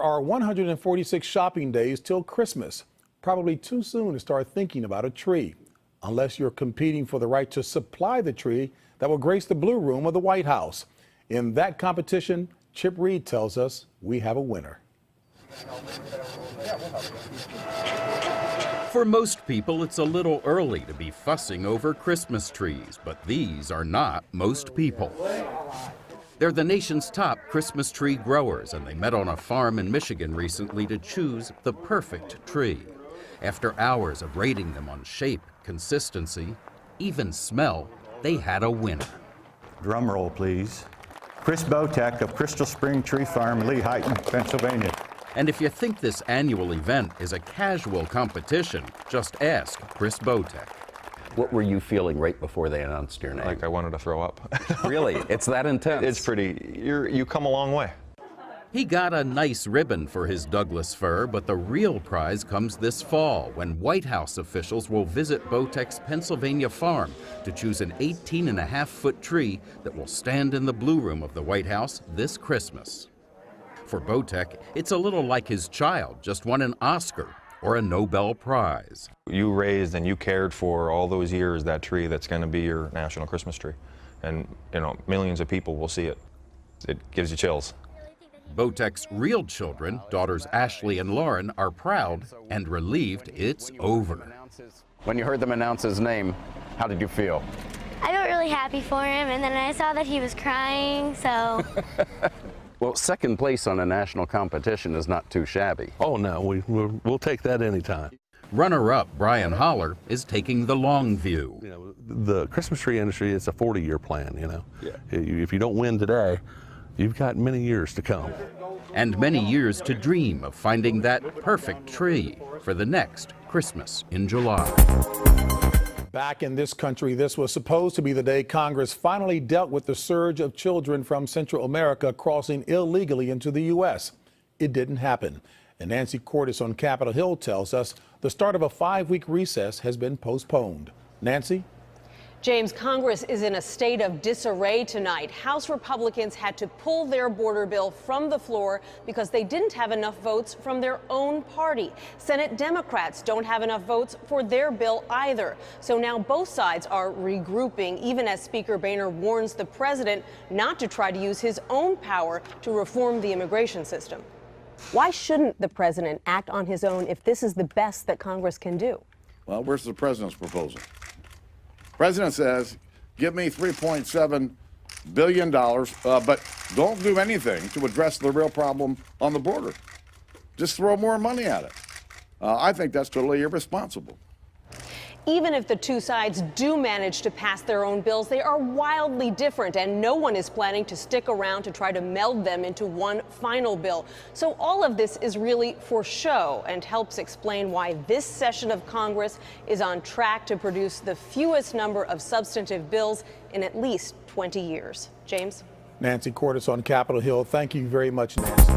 are 146 shopping days till Christmas. Probably too soon to start thinking about a tree, unless you're competing for the right to supply the tree that will grace the Blue Room of the White House. In that competition, Chip Reed tells us we have a winner. For most people, it's a little early to be fussing over Christmas trees, but these are not most people. They're the nation's top Christmas tree growers, and they met on a farm in Michigan recently to choose the perfect tree. After hours of rating them on shape, consistency, even smell, they had a winner. Drum roll, please. Chris Botek of Crystal Spring Tree Farm, Lehighton, Pennsylvania. And if you think this annual event is a casual competition, just ask Chris Botek. What were you feeling right before they announced your name? Like I wanted to throw up. Really? It's that intense? It's pretty, you come a long way. He got a nice ribbon for his Douglas fir, but the real prize comes this fall when White House officials will visit Botek's Pennsylvania farm to choose an 18.5-foot tree that will stand in the Blue Room of the White House this Christmas. For Botek, it's a little like his child just won an Oscar or a Nobel Prize. You raised and you cared for all those years that tree that's going to be your national Christmas tree. And, you know, millions of people will see it. It gives you chills. Botek's real children, daughters Ashley and Lauren, are proud and relieved it's over. When you heard them announce his name, how did you feel? I felt really happy for him, and then I saw that he was crying, so... Well, second place on a national competition is not too shabby. Oh, no, we'll take that anytime. Runner-up Brian Holler is taking the long view. You know, the Christmas tree industry is a 40-year plan, you know. Yeah. If you don't win today, you've got many years to come. And many years to dream of finding that perfect tree for the next Christmas in July. Back in this country, this was supposed to be the day Congress finally dealt with the surge of children from Central America crossing illegally into the U.S. It didn't happen. And Nancy Cordes on Capitol Hill tells us the start of a 5-week recess has been postponed. Nancy? James, Congress is in a state of disarray tonight. House Republicans had to pull their border bill from the floor because they didn't have enough votes from their own party. Senate Democrats don't have enough votes for their bill either. So now both sides are regrouping, even as Speaker Boehner warns the president not to try to use his own power to reform the immigration system. Why shouldn't the president act on his own if this is the best that Congress can do? Well, where's the president's proposal? President says, give me $3.7 billion, but don't do anything to address the real problem on the border. Just throw more money at it. I think that's totally irresponsible. Even if the two sides do manage to pass their own bills, they are wildly different, and no one is planning to stick around to try to meld them into one final bill. So all of this is really for show and helps explain why this session of Congress is on track to produce the fewest number of substantive bills in at least 20 years. James? Nancy Cordes on Capitol Hill. Thank you very much, Nancy.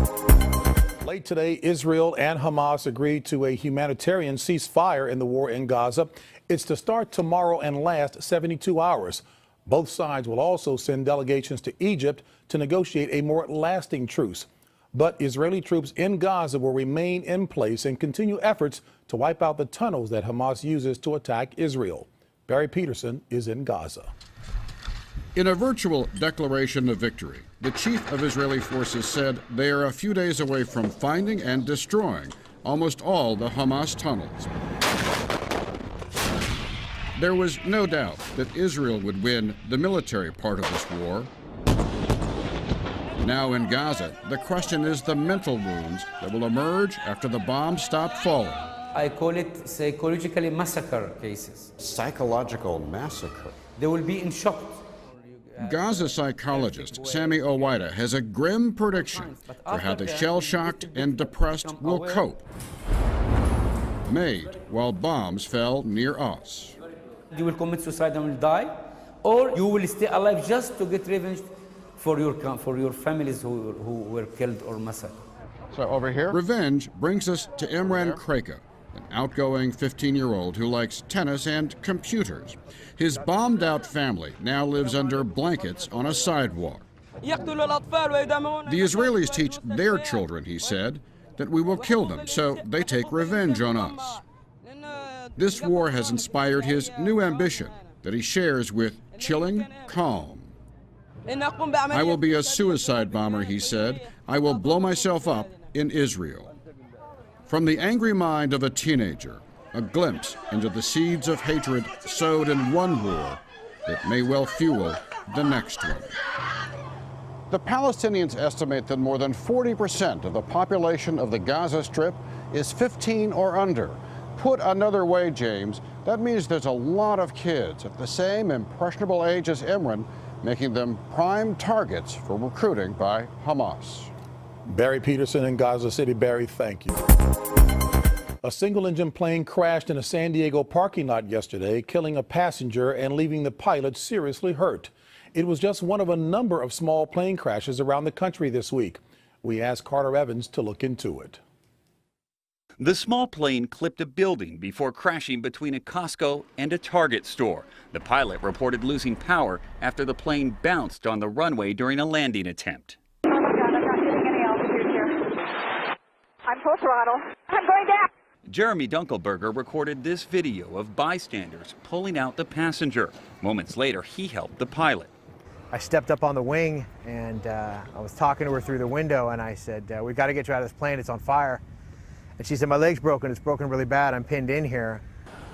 Late today, Israel and Hamas agreed to a humanitarian ceasefire in the war in Gaza. It's to start tomorrow and last 72 hours. Both sides will also send delegations to Egypt to negotiate a more lasting truce. But Israeli troops in Gaza will remain in place and continue efforts to wipe out the tunnels that Hamas uses to attack Israel. Barry Peterson is in Gaza. In a virtual declaration of victory, the chief of Israeli forces said they are a few days away from finding and destroying almost all the Hamas tunnels. There was no doubt that Israel would win the military part of this war. Now in Gaza, the question is the mental wounds that will emerge after the bombs stop falling. I call it psychologically massacre cases. Psychological massacre. They will be in shock. Gaza psychologist Sami Owaida has a grim prediction for how the shell-shocked and depressed will cope, made while bombs fell near us. You will commit suicide and will die, or you will stay alive just to get revenge for your families who were killed or massacred. So over here? Revenge brings us to Imran Kreka, an outgoing 15-year-old who likes tennis and computers. His bombed-out family now lives under blankets on a sidewalk. The Israelis teach their children, he said, that we will kill them so they take revenge on us. This war has inspired his new ambition that he shares with Chilling Calm. I will be a suicide bomber, he said. I will blow myself up in Israel. From the angry mind of a teenager, a glimpse into the seeds of hatred sowed in one war that may well fuel the next one. The Palestinians estimate that more than 40% of the population of the Gaza Strip is 15 or under. Put another way, James, that means there's a lot of kids of the same impressionable age as Imran, making them prime targets for recruiting by Hamas. Barry Peterson in Gaza City. Barry, thank you. A single-engine plane crashed in a San Diego parking lot yesterday, killing a passenger and leaving the pilot seriously hurt. It was just one of a number of small plane crashes around the country this week. We asked Carter Evans to look into it. The small plane clipped a building before crashing between a Costco and a Target store. The pilot reported losing power after the plane bounced on the runway during a landing attempt. Oh my God, I'm not getting any altitude here. I'm full throttle. I'm going down. Jeremy Dunkelberger recorded this video of bystanders pulling out the passenger. Moments later, he helped the pilot. I stepped up on the wing and I was talking to her through the window and I said, we've got to get you out of this plane, it's on fire. And she said, my leg's broken, it's broken really bad, I'm pinned in here.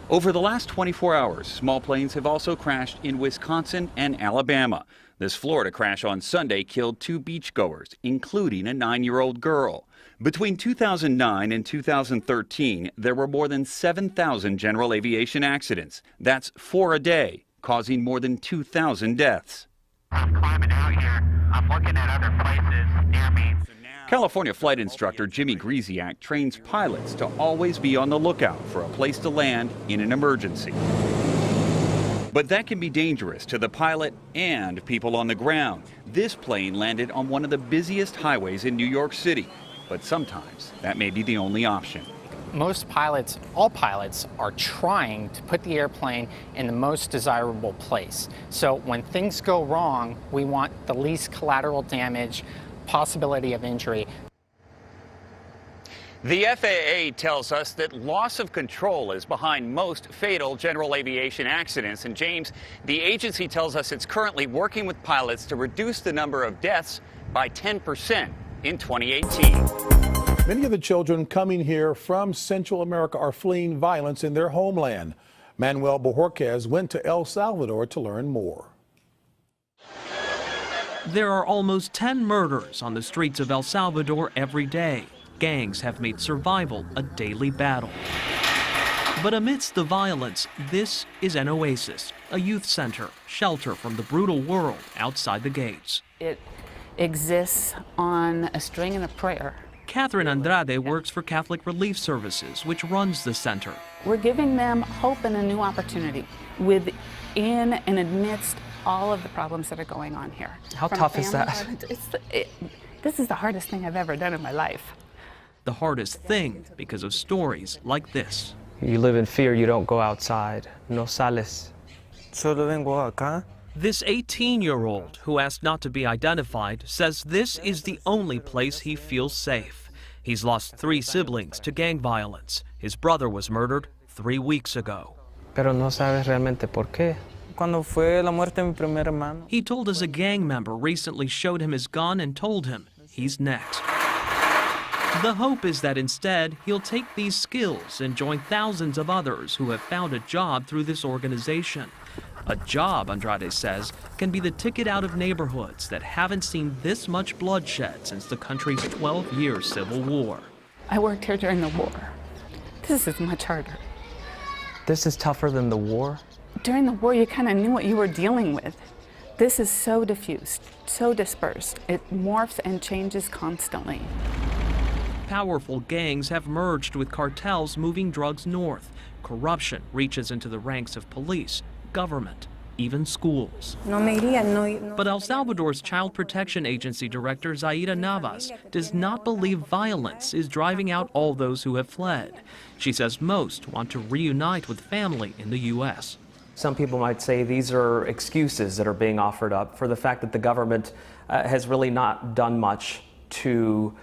Over the last 24 hours, small planes have also crashed in Wisconsin and Alabama. This Florida crash on Sunday killed 2 beachgoers, including a 9-year-old girl. Between 2009 and 2013, there were more than 7,000 general aviation accidents. That's 4 a day, causing more than 2,000 deaths. I'm climbing out here. I'm looking at other places near me. California flight instructor Jimmy Grisiak trains pilots to always be on the lookout for a place to land in an emergency. But that can be dangerous to the pilot and people on the ground. This plane landed on one of the busiest highways in New York City, but sometimes that may be the only option. Most pilots, all pilots, are trying to put the airplane in the most desirable place. So when things go wrong, we want the least collateral damage, possibility of injury. The FAA tells us that loss of control is behind most fatal general aviation accidents. And James, the agency tells us it's currently working with pilots to reduce the number of deaths by 10% in 2018. Many of the children coming here from Central America are fleeing violence in their homeland. Manuel Bojorquez went to El Salvador to learn more. There are almost 10 murders on the streets of El Salvador every day. Gangs have made survival a daily battle. But amidst the violence, this is an oasis, a youth center, shelter from the brutal world outside the gates. It exists on a string and a prayer. Catherine Andrade works for Catholic Relief Services, which runs the center. We're giving them hope and a new opportunity within and amidst all of the problems that are going on here. How tough is that? This is the hardest thing I've ever done in my life. The hardest thing because of stories like this. You live in fear, you don't go outside. No sales. Solo vengo acá. This 18-year-old, who asked not to be identified, says this is the only place he feels safe. He's lost 3 siblings to gang violence. His brother was murdered 3 weeks ago. Pero no sabes realmente por qué. Cuando fue la muerte de mi primer hermano. He told us a gang member recently showed him his gun and told him he's next. The hope is that instead he'll take these skills and join thousands of others who have found a job through this organization. A job, Andrade says, can be the ticket out of neighborhoods that haven't seen this much bloodshed since the country's 12-year civil war. I worked here during the war. This is much harder. This is tougher than the war? During the war, you kind of knew what you were dealing with. This is so diffused, so dispersed. It morphs and changes constantly. Powerful gangs have merged with cartels moving drugs north. Corruption reaches into the ranks of police, government, even schools. But El Salvador's Child Protection Agency Director Zaida Navas does not believe violence is driving out all those who have fled. She says most want to reunite with family in the U.S. Some people might say these are excuses that are being offered up for the fact that the government has really not done much to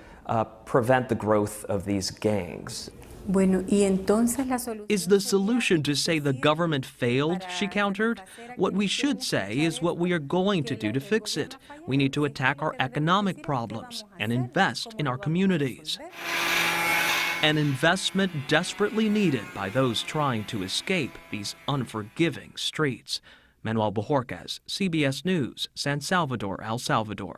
prevent the growth of these gangs. Is the solution to say the government failed, she countered? What we should say is what we are going to do to fix it. We need to attack our economic problems and invest in our communities. An investment desperately needed by those trying to escape these unforgiving streets. Manuel Bojorquez, CBS News, San Salvador, El Salvador.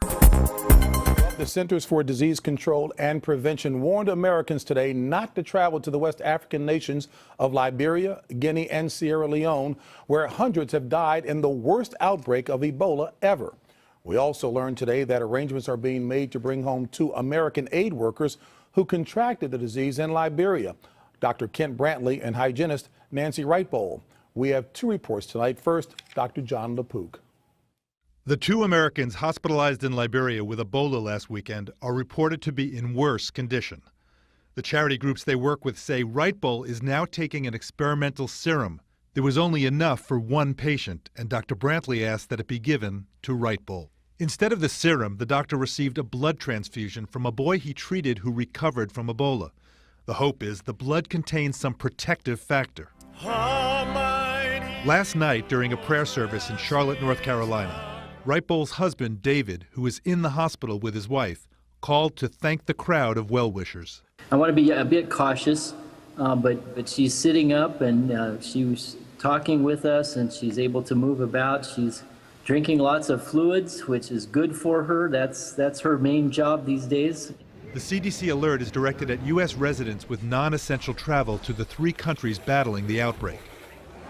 The Centers for Disease Control and Prevention warned Americans today not to travel to the West African nations of Liberia, Guinea, and Sierra Leone, where hundreds have died in the worst outbreak of Ebola ever. We also learned today that arrangements are being made to bring home 2 American aid workers who contracted the disease in Liberia, Dr. Kent Brantley and hygienist Nancy Wrightbowl. We have 2 reports tonight. First, Dr. John LaPook. The 2 Americans hospitalized in Liberia with Ebola last weekend are reported to be in worse condition. The charity groups they work with say Wrightbowl is now taking an experimental serum. There was only enough for 1 patient, and Dr. Brantley asked that it be given to Wrightbowl. Instead of the serum, the doctor received a blood transfusion from a boy he treated who recovered from Ebola. The hope is the blood contains some protective factor. Last night, during a prayer service in Charlotte, North Carolina, Wrightbowl's husband, David, who is in the hospital with his wife, called to thank the crowd of well-wishers. I want to be a bit cautious, but she's sitting up and she was talking with us and she's able to move about. She's drinking lots of fluids, which is good for her. That's her main job these days. The CDC alert is directed at U.S. residents with non-essential travel to the 3 countries battling the outbreak.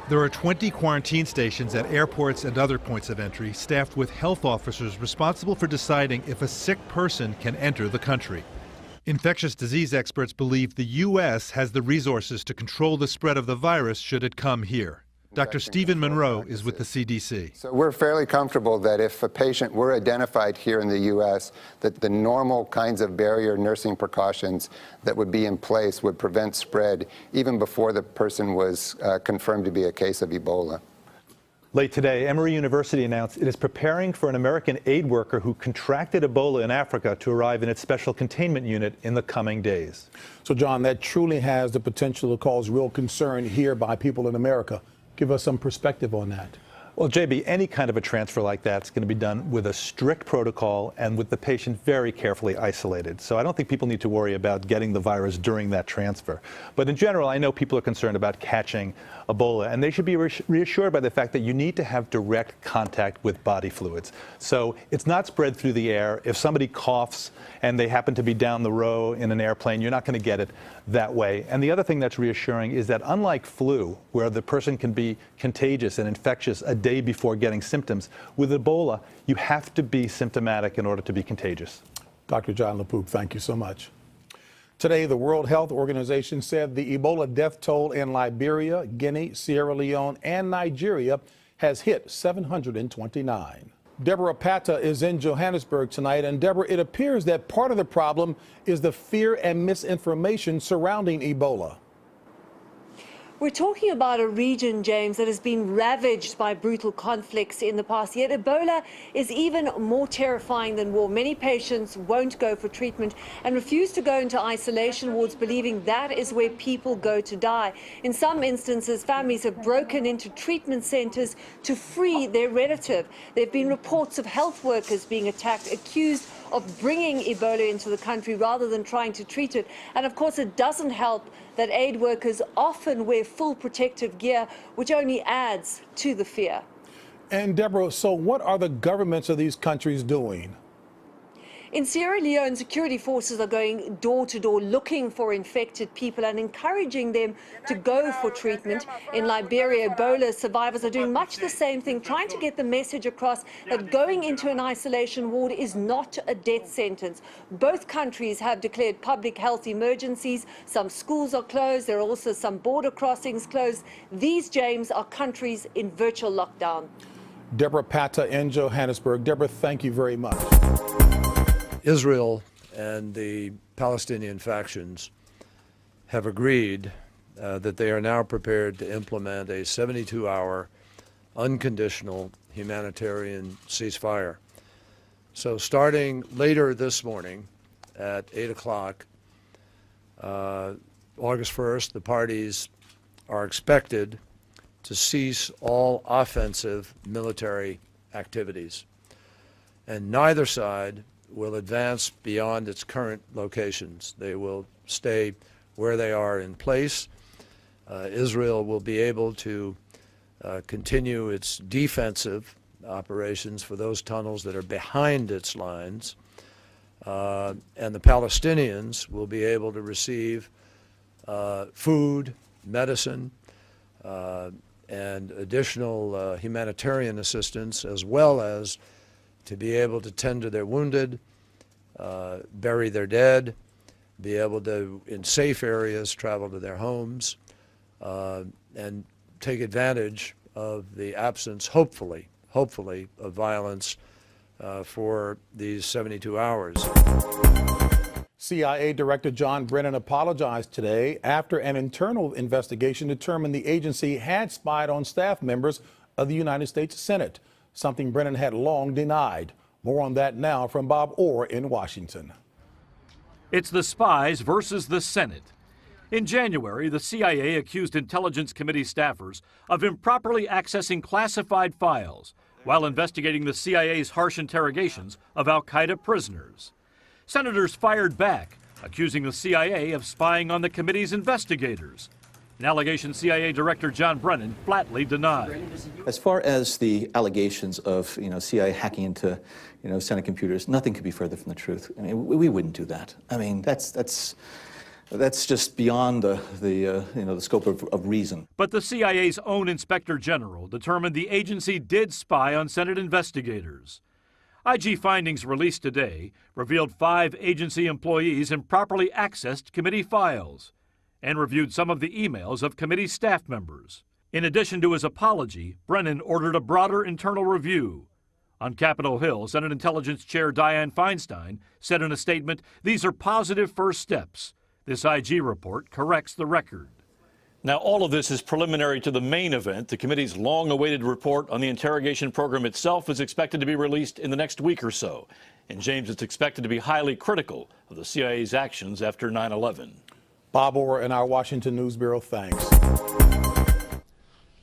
There are 20 quarantine stations at airports and other points of entry, staffed with health officers responsible for deciding if a sick person can enter the country. Infectious disease experts believe the U.S. has the resources to control the spread of the virus should it come here. Dr. Stephen Monroe is with the CDC. So we're fairly comfortable that if a patient were identified here in the U.S., that the normal kinds of barrier nursing precautions that would be in place would prevent spread even before the person was confirmed to be a case of Ebola. Late today, Emory University announced it is preparing for an American aid worker who contracted Ebola in Africa to arrive in its special containment unit in the coming days. So, John, that truly has the potential to cause real concern here by people in America. Give us some perspective on that. Well, JB, any kind of a transfer like that is going to be done with a strict protocol and with the patient very carefully isolated. So I don't think people need to worry about getting the virus during that transfer. But in general, I know people are concerned about catching Ebola, and they should be reassured by the fact that you need to have direct contact with body fluids. So it's not spread through the air. If somebody coughs and they happen to be down the row in an airplane, you're not going to get it that way. And the other thing that's reassuring is that unlike flu, where the person can be contagious and infectious a day before getting symptoms, with Ebola, you have to be symptomatic in order to be contagious. Dr. John LaPook, thank you so much. Today, the World Health Organization said the Ebola death toll in Liberia, Guinea, Sierra Leone, and Nigeria has hit 729. Deborah Pata is in Johannesburg tonight. And Deborah, it appears that part of the problem is the fear and misinformation surrounding Ebola. We're talking about a region, James, that has been ravaged by brutal conflicts in the past. Yet Ebola is even more terrifying than war. Many patients won't go for treatment and refuse to go into isolation wards, believing that is where people go to die. In some instances, families have broken into treatment centers to free their relative. There have been reports of health workers being attacked, accused of bringing Ebola into the country rather than trying to treat it. And of course, it doesn't help that aid workers often wear full protective gear, which only adds to the fear. And Deborah, so what are the governments of these countries doing? In Sierra Leone, security forces are going door to door looking for infected people and encouraging them to go for treatment. In Liberia, Ebola survivors are doing much the same thing, trying to get the message across that going into an isolation ward is not a death sentence. Both countries have declared public health emergencies. Some schools are closed. There are also some border crossings closed. These, James, are countries in virtual lockdown. Deborah Pata in Johannesburg. Deborah, thank you very much. Israel and the Palestinian factions have agreed that they are now prepared to implement a 72-hour unconditional humanitarian ceasefire. So starting later this morning, at 8 o'clock, August 1st, the parties are expected to cease all offensive military activities. And neither side will advance beyond its current locations. They will stay where they are in place. Israel will be able to continue its defensive operations for those tunnels that are behind its lines. And the Palestinians will be able to receive food, medicine, and additional humanitarian assistance, as well as to be able to tend to their wounded, bury their dead, be able to, in safe areas, travel to their homes, and take advantage of the absence, hopefully, of violence for these 72 hours. CIA Director John Brennan apologized today after an internal investigation determined the agency had spied on staff members of the United States Senate, something Brennan had long denied. More on that now from Bob Orr in Washington. It's the spies versus the Senate. In January, the CIA accused Intelligence Committee staffers of improperly accessing classified files while investigating the CIA's harsh interrogations of al-Qaeda prisoners. Senators fired back, accusing the CIA of spying on the committee's investigators. An allegation CIA Director John Brennan flatly denied. As far as the allegations of CIA hacking into Senate computers, nothing could be further from the truth. I mean, we wouldn't do that. I mean, that's just beyond the scope of reason. But the CIA's own Inspector General determined the agency did spy on Senate investigators. IG findings released today revealed 5 agency employees improperly accessed committee files and reviewed some of the emails of committee staff members. In addition to his apology, Brennan ordered a broader internal review. On Capitol Hill, Senate Intelligence Chair Dianne Feinstein said in a statement, "These are positive first steps. This IG report corrects the record." Now, all of this is preliminary to the main event. The committee's long-awaited report on the interrogation program itself is expected to be released in the next week or so. And James, it's expected to be highly critical of the CIA's actions after 9/11. Bob Orr in our Washington News Bureau, thanks.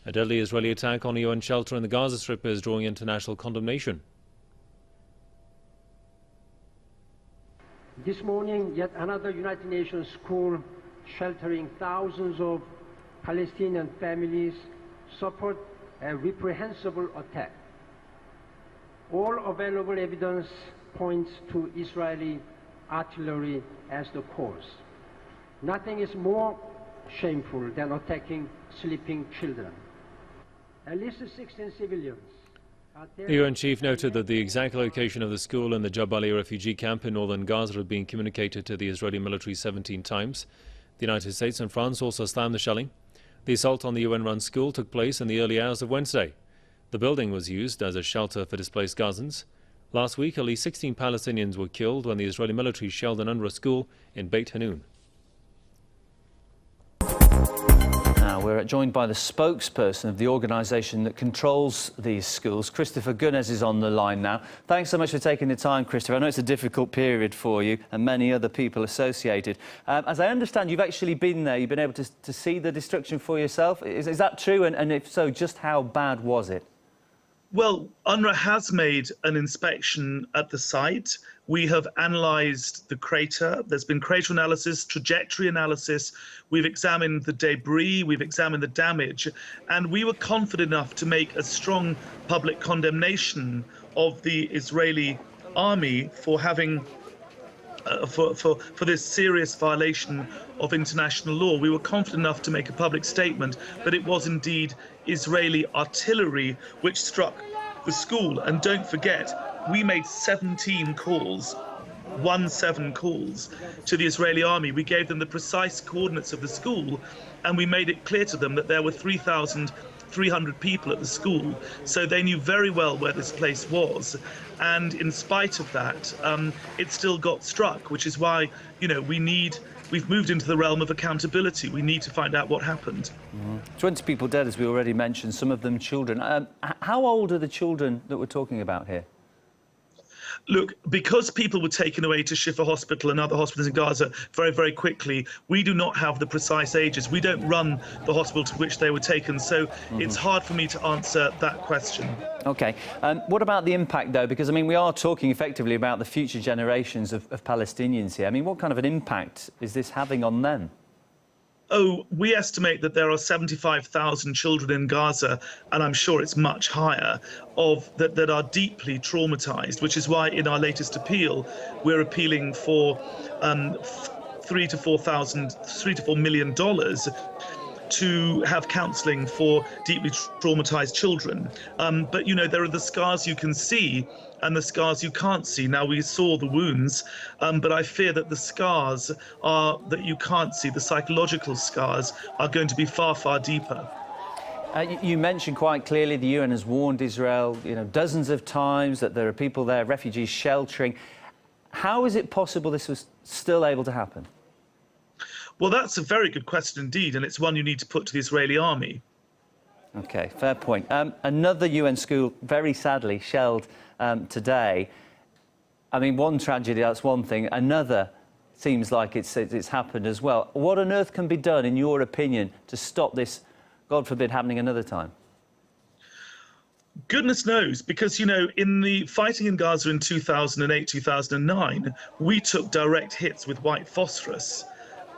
A deadly Israeli attack on a UN shelter in the Gaza Strip is drawing international condemnation. This morning, yet another United Nations school sheltering thousands of Palestinian families suffered a reprehensible attack. All available evidence points to Israeli artillery as the cause. Nothing is more shameful than attacking sleeping children. At least 16 civilians. The UN chief noted that the exact location of the school and the Jabalia refugee camp in northern Gaza had been communicated to the Israeli military 17 times. The United States and France also slammed the shelling. The assault on the UN-run school took place in the early hours of Wednesday. The building was used as a shelter for displaced Gazans. Last week, at least 16 Palestinians were killed when the Israeli military shelled an UNRWA school in Beit Hanun. Now, we're joined by the spokesperson of the organisation that controls these schools. Christopher Gunness is on the line now. Thanks so much for taking the time, Christopher. I know it's a difficult period for you and many other people associated. As I understand, you've actually been there. You've been able to see the destruction for yourself. Is that true? And if so, just how bad was it? Well, UNRWA has made an inspection at the site. We have analysed the crater. There's been crater analysis, trajectory analysis. We've examined the debris. We've examined the damage. And we were confident enough to make a strong public condemnation of the Israeli army for having for this serious violation of international law. We were confident enough to make a public statement that it was indeed Israeli artillery which struck the school. And don't forget, we made 17 calls, 17 calls to the Israeli army. We gave them the precise coordinates of the school, and we made it clear to them that there were 3,300 people at the school, so they knew very well where this place was. And in spite of that, it still got struck, which is why, we've moved into the realm of accountability. We need to find out what happened. 20 people dead, as we already mentioned, some of them children. How old are the children that we're talking about here? Look, because people were taken away to Shifa Hospital and other hospitals in Gaza very, very quickly, we do not have the precise ages. We don't run the hospital to which they were taken, so it's hard for me to answer that question. OK. What about the impact, though? Because, I mean, we are talking effectively about the future generations of Palestinians here. I mean, what kind of an impact is this having on them? Oh, we estimate that there are 75,000 children in Gaza, and I'm sure it's much higher, that are deeply traumatized, which is why in our latest appeal, we're appealing for $3 to $4 million to have counselling for deeply traumatized children. But, you know, there are the scars you can see and the scars you can't see. Now, we saw the wounds, but I fear that the scars that you can't see, the psychological scars, are going to be far, far deeper. You mentioned quite clearly the UN has warned Israel, you know, dozens of times that there are people there, refugees sheltering. How is it possible this was still able to happen? Well, that's a very good question indeed, and it's one you need to put to the Israeli army. OK, fair point. Another UN school, very sadly, shelled today. I mean, one tragedy, that's one thing. Another seems like it's happened as well. What on earth can be done, in your opinion, to stop this, God forbid, happening another time? Goodness knows, because, you know, in the fighting in Gaza in 2008, 2009, we took direct hits with white phosphorus.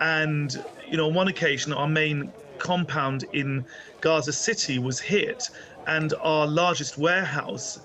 And, you know, on one occasion, our main compound in Gaza City was hit, and our largest warehouse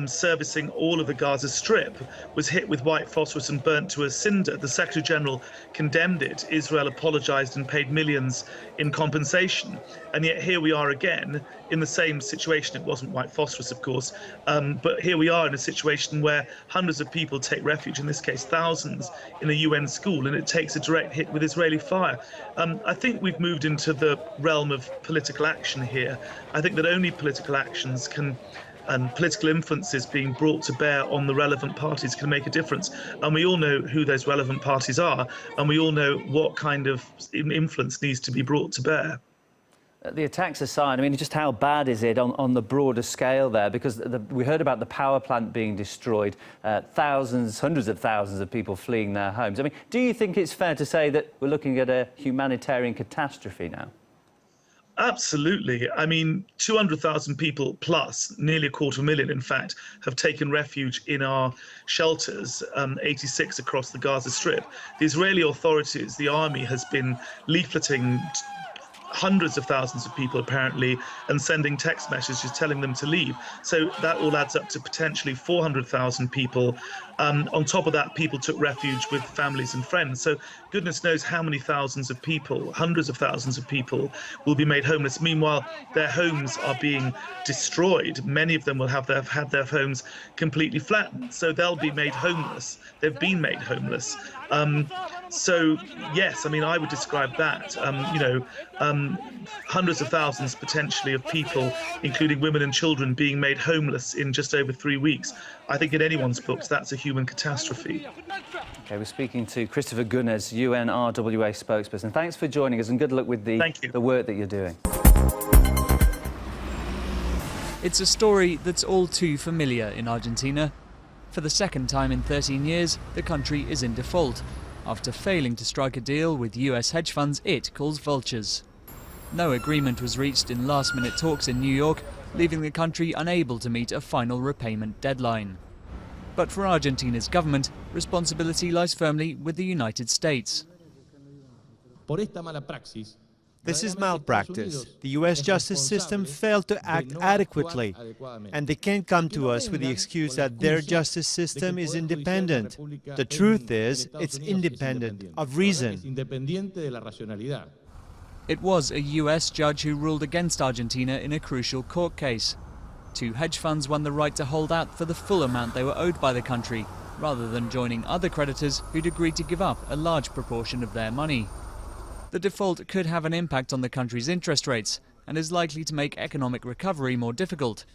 servicing all of the Gaza Strip was hit with white phosphorus and burnt to a cinder. The Secretary General condemned it. Israel apologized and paid millions in compensation. And yet here we are again in the same situation. It wasn't white phosphorus, of course, but here we are in a situation where hundreds of people take refuge, in this case thousands, in a UN school, and it takes a direct hit with Israeli fire. I think we've moved into the realm of political action here. I think that only political actions and political influences being brought to bear on the relevant parties can make a difference. And we all know who those relevant parties are, and we all know what kind of influence needs to be brought to bear. The attacks aside, I mean, just how bad is it on the broader scale there? Because we heard about the power plant being destroyed, thousands, hundreds of thousands of people fleeing their homes. I mean, do you think it's fair to say that we're looking at a humanitarian catastrophe now? Absolutely. I mean, 200,000 people plus, nearly 250,000 in fact, have taken refuge in our shelters, 86 across the Gaza Strip. The Israeli authorities, the army, has been leafleting hundreds of thousands of people apparently and sending text messages telling them to leave. So that all adds up to potentially 400,000 people. On top of that, people took refuge with families and friends. So goodness knows how many thousands of people, hundreds of thousands of people, will be made homeless. Meanwhile, their homes are being destroyed. Many of them will have had their homes completely flattened. So they'll be made homeless. They've been made homeless. So yes, I mean, I would describe that, you know, hundreds of thousands potentially of people, including women and children, being made homeless in just over 3 weeks. I think in anyone's books, that's a human catastrophe. OK, we're speaking to Christopher Gunnes, UNRWA spokesperson. Thanks for joining us, and good luck with the work that you're doing. It's a story that's all too familiar in Argentina. For the second time in 13 years, the country is in default, after failing to strike a deal with US hedge funds it calls vultures. No agreement was reached in last-minute talks in New York, leaving the country unable to meet a final repayment deadline. But for Argentina's government, responsibility lies firmly with the United States. This is malpractice. The US justice system failed to act adequately, and they can't come to us with the excuse that their justice system is independent. The truth is, it's independent of reason. It was a US judge who ruled against Argentina in a crucial court case. 2 hedge funds won the right to hold out for the full amount they were owed by the country, rather than joining other creditors who'd agreed to give up a large proportion of their money. The default could have an impact on the country's interest rates and is likely to make economic recovery more difficult.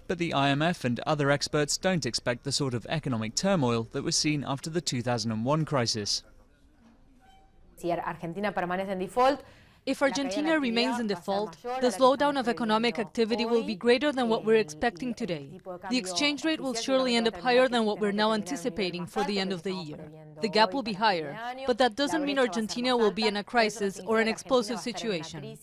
But the IMF and other experts don't expect the sort of economic turmoil that was seen after the 2001 crisis. Si Argentina permanece en default, If Argentina remains in default, the slowdown of economic activity will be greater than what we're expecting today. The exchange rate will surely end up higher than what we're now anticipating for the end of the year. The gap will be higher, but that doesn't mean Argentina will be in a crisis or an explosive situation.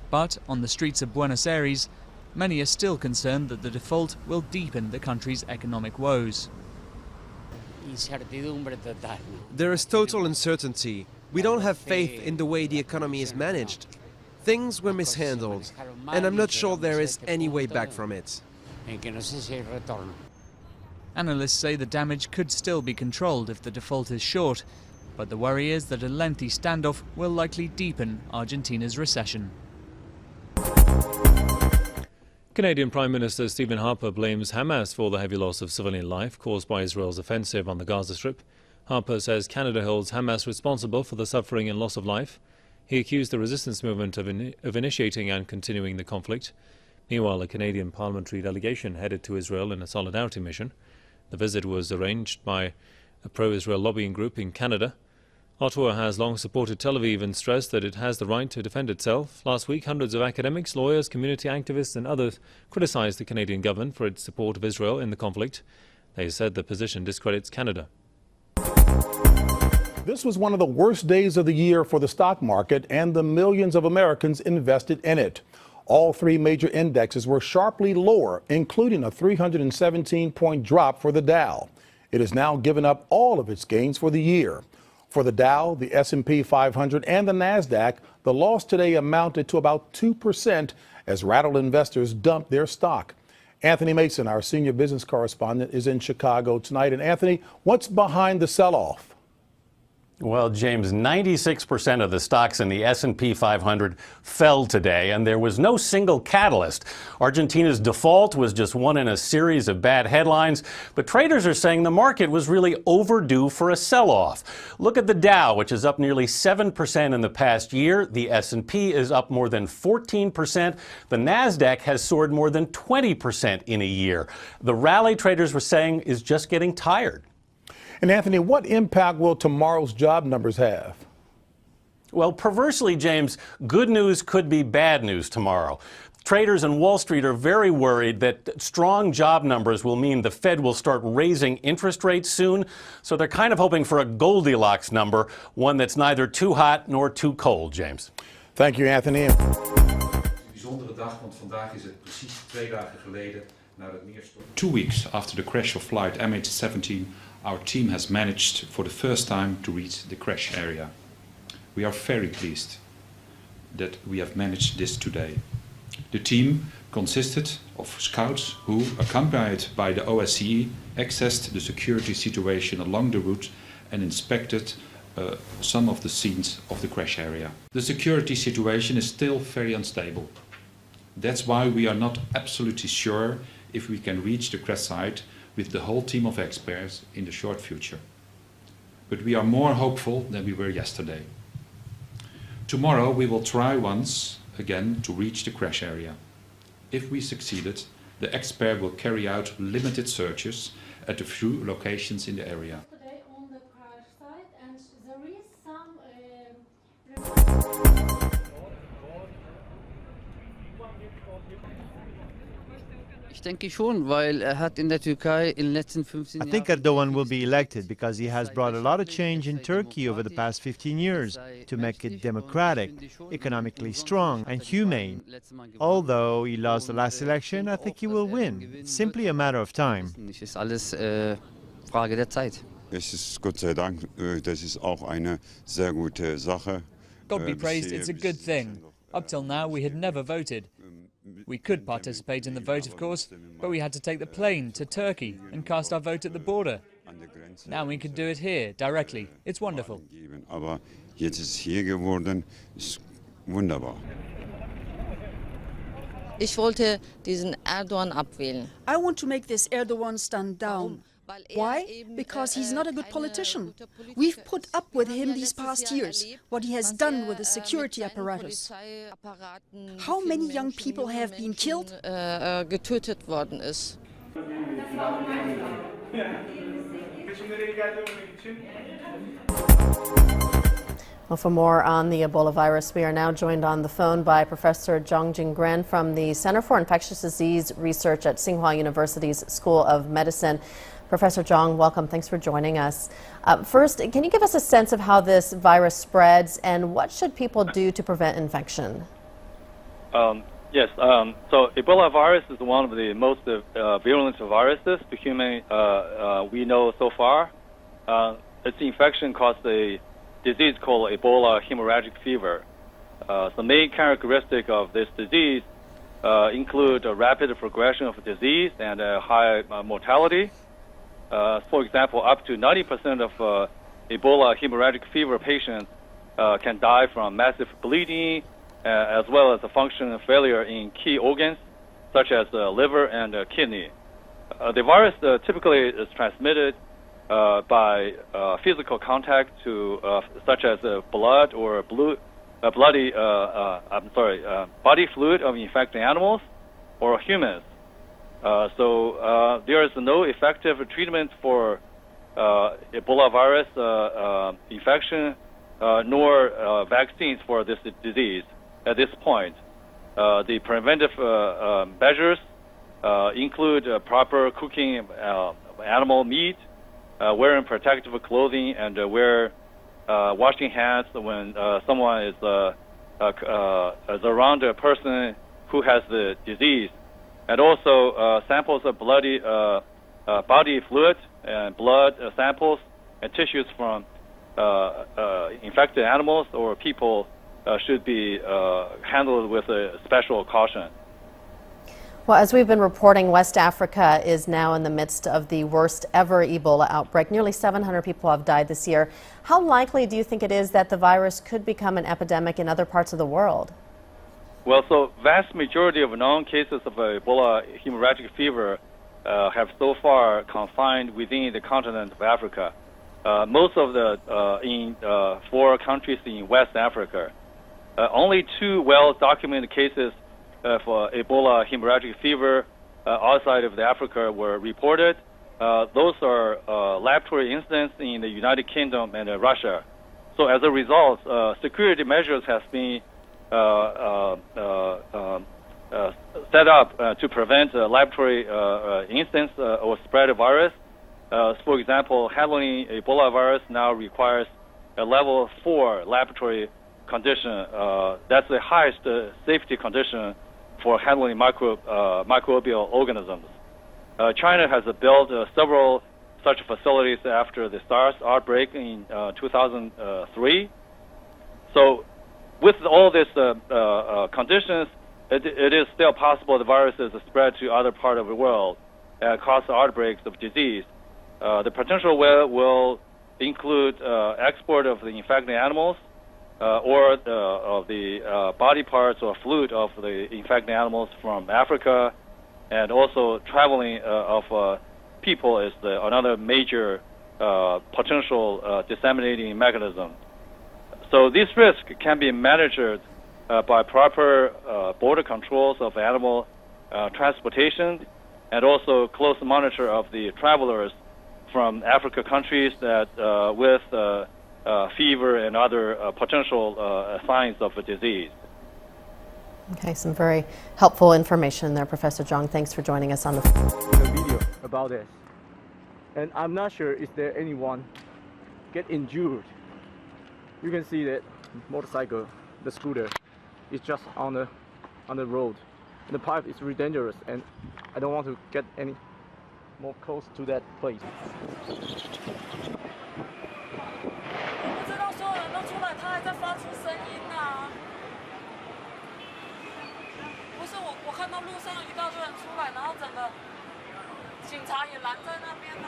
But on the streets of Buenos Aires, many are still concerned that the default will deepen the country's economic woes. There is total uncertainty. We don't have faith in the way the economy is managed. Things were mishandled, and I'm not sure there is any way back from it. Analysts say the damage could still be controlled if the default is short, but the worry is that a lengthy standoff will likely deepen Argentina's recession. Canadian Prime Minister Stephen Harper blames Hamas for the heavy loss of civilian life caused by Israel's offensive on the Gaza Strip. Harper says Canada holds Hamas responsible for the suffering and loss of life. He accused the resistance movement of initiating and continuing the conflict. Meanwhile, a Canadian parliamentary delegation headed to Israel in a solidarity mission. The visit was arranged by a pro-Israel lobbying group in Canada. Ottawa has long supported Tel Aviv and stressed that it has the right to defend itself. Last week, hundreds of academics, lawyers, community activists and others criticised the Canadian government for its support of Israel in the conflict. They said the position discredits Canada. This was one of the worst days of the year for the stock market and the millions of Americans invested in it. All three major indexes were sharply lower, including a 317-point drop for the Dow. It has now given up all of its gains for the year. For the Dow, the S&P 500, and the NASDAQ, the loss today amounted to about 2% as rattled investors dumped their stock. Anthony Mason, our senior business correspondent, is in Chicago tonight. And Anthony, what's behind the sell-off? Well, James, 96% of the stocks in the S&P 500 fell today, and there was no single catalyst. Argentina's default was just one in a series of bad headlines, but traders are saying the market was really overdue for a sell-off. Look at the Dow, which is up nearly 7% in the past year. The S&P is up more than 14%. The NASDAQ has soared more than 20% in a year. The rally traders were saying is just getting tired. And Anthony, what impact will tomorrow's job numbers have? Well, perversely, James, good news could be bad news tomorrow. Traders in Wall Street are very worried that strong job numbers will mean the Fed will start raising interest rates soon. So they're kind of hoping for a Goldilocks number, one that's neither too hot nor too cold, James. Thank you, Anthony. Een bijzondere dag, want vandaag is het precies 2 dagen geleden nadat neerstort. 2 weeks after the crash of flight MH17, our team has managed for the first time to reach the crash area. We are very pleased that we have managed this today. The team consisted of scouts who, accompanied by the OSCE, accessed the security situation along the route and inspected some of the scenes of the crash area. The security situation is still very unstable. That's why we are not absolutely sure if we can reach the crash site with the whole team of experts in the short future. But we are more hopeful than we were yesterday. Tomorrow we will try once again to reach the crash area. If we succeeded, the expert will carry out limited searches at a few locations in the area. On the crash site, and there is some Ich denke schon, weil hat in der Türkei in den letzten 15 I think Erdogan will be elected because he has brought a lot of change in Turkey over the past 15 years to make it democratic, economically strong and humane. Although he lost the last election, I think he will win. It's simply a matter of time. Es ist alles Frage der Zeit. Es ist Gott sei Dank, das ist auch eine sehr gute Sache. God be praised, it's a good thing. Up till now, we had never voted. We could participate in the vote, of course, but we had to take the plane to Turkey and cast our vote at the border. Now we can do it here, directly. It's wonderful. Aber jetzt ist es hier geworden, ist wunderbar. Ich wollte diesen Erdogan abwählen. I want to make this Erdogan stand down. Why? Because he's not a good politician. We've put up with him these past years, what he has done with the security apparatus. How many young people have been killed? Getötet worden ist. Well, for more on the Ebola virus, we are now joined on the phone by Professor Zhang Jingren from the Center for Infectious Disease Research at Tsinghua University's School of Medicine. Professor Zhang, welcome. Thanks for joining us. First, can you give us a sense of how this virus spreads and what should people do to prevent infection? Yes. So Ebola virus is one of the most virulent viruses to human we know so far. Its infection caused a disease called Ebola hemorrhagic fever. The main characteristic of this disease include a rapid progression of disease and a high mortality. For example, up to 90% of Ebola hemorrhagic fever patients can die from massive bleeding, as well as a function failure in key organs, such as the liver and kidney. The virus typically is transmitted by physical contact to, such as blood or body fluid of infected animals or humans. So there is no effective treatment for Ebola virus infection, nor vaccines for this disease at this point. The preventive measures include proper cooking animal meat, wearing protective clothing, and washing hands when someone is around a person who has the disease. And also samples of body fluid and blood samples and tissues from infected animals or people should be handled with a special caution. Well, as we've been reporting, West Africa is now in the midst of the worst ever Ebola outbreak. Nearly 700 people have died this year. How likely do you think it is that the virus could become an epidemic in other parts of the world? Well, so vast majority of known cases of Ebola hemorrhagic fever have so far confined within the continent of Africa. Most of the in 4 countries in West Africa. Only 2 well-documented cases for Ebola hemorrhagic fever outside of Africa were reported. Those are laboratory incidents in the United Kingdom and Russia. So as a result, security measures have been set up to prevent laboratory incidents or spread of virus. For example, handling Ebola virus now requires a level 4 laboratory condition. That's the highest safety condition for handling microbial organisms. China has built several such facilities after the SARS outbreak in 2003. So with all these conditions, it is still possible the virus is spread to other parts of the world and cause outbreaks of disease. The potential will include export of the infected animals or of the body parts or fluid of the infected animals from Africa, and also traveling of people is another major potential disseminating mechanism. So this risk can be managed by proper border controls of animal transportation, and also close monitor of the travelers from Africa countries that with fever and other potential signs of a disease. Okay, some very helpful information there, Professor Zhang. Thanks for joining us on the video about this. And I'm not sure if there anyone get injured. You can see that motorcycle, the scooter, is just on the road. And the pipe is really dangerous, and I don't want to get any more close to that place. 我看到路上有一大堆人出来，然后整个警察也拦在那边了。